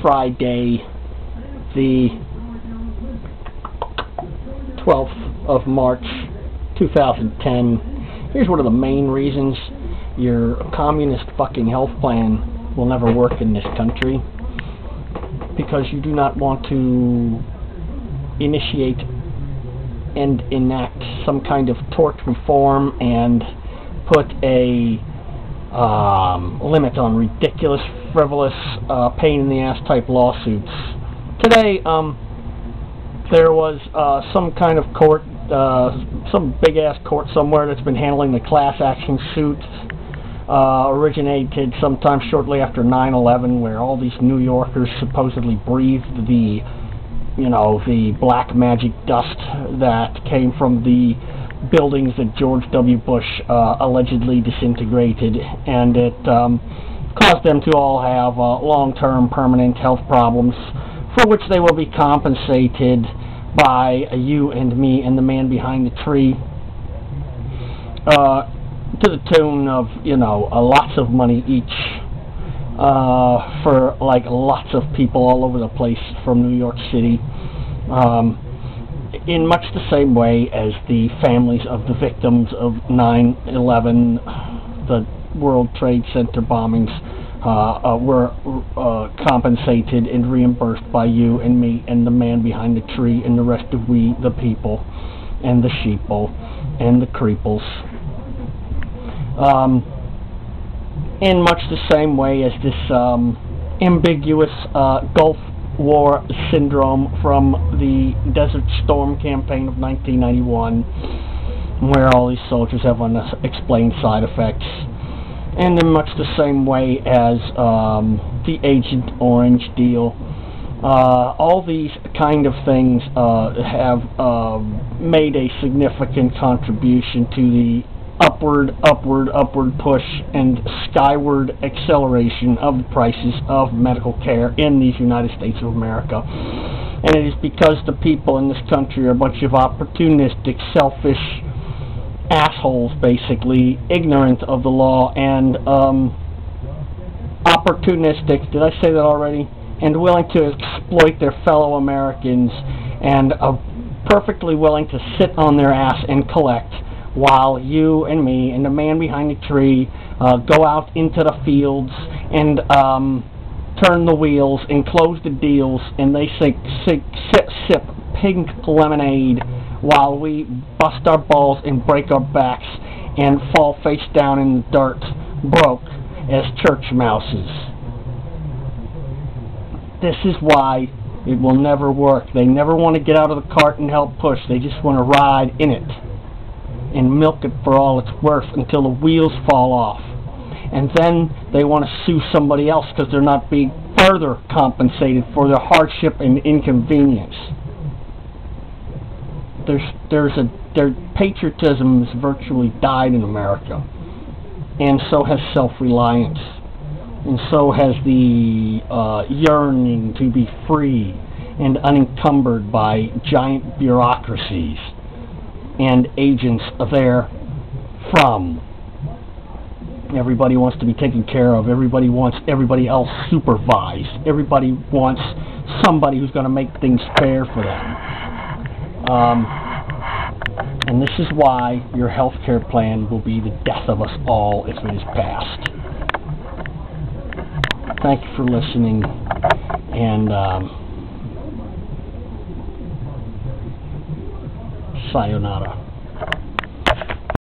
Friday, the 12th of March, 2010. Here's one of the main reasons your communist fucking health plan will never work in this country. Because you do not want to initiate and enact some kind of tort reform and put a limit on ridiculous, frivolous, pain-in-the-ass type lawsuits. Today, there was some kind of court, some big-ass court somewhere that's been handling the class action suit, originated sometime shortly after 9/11, where all these New Yorkers supposedly breathed the, the black magic dust that came from the buildings that George W. Bush allegedly disintegrated, and it caused them to all have long-term permanent health problems, for which they will be compensated by you and me and the man behind the tree, to the tune of, lots of money each, for like lots of people all over the place from New York City, in much the same way as the families of the victims of 9/11, the World Trade Center bombings, were compensated and reimbursed by you and me and the man behind the tree and the rest of we, the people, and the sheeple, and the creeples. In much the same way as this ambiguous Gulf War syndrome from the Desert Storm campaign of 1991, where all these soldiers have unexplained side effects, and in much the same way as the Agent Orange deal. All these kind of things have made a significant contribution to the upward push and skyward acceleration of the prices of medical care in these United States of America. And it is because the people in this country are a bunch of opportunistic, selfish assholes, basically, ignorant of the law and opportunistic, did I say that already? And willing to exploit their fellow Americans, and perfectly willing to sit on their ass and collect, while you and me and the man behind the tree go out into the fields and turn the wheels and close the deals, and they sip pink lemonade while we bust our balls and break our backs and fall face down in the dirt, broke as church mouses. This is why it will never work. They never want to get out of the cart and help push. They just want to ride in it and milk it for all it's worth until the wheels fall off. And then they want to sue somebody else because they're not being further compensated for their hardship and inconvenience. Their patriotism has virtually died in America, and so has self-reliance, and so has the yearning to be free and unencumbered by giant bureaucracies and agents therefrom. Everybody wants to be taken care of. Everybody wants everybody else supervised. Everybody wants somebody who's going to make things fair for them. And this is why your health care plan will be the death of us all if it is passed. Thank you for listening, and sayonara.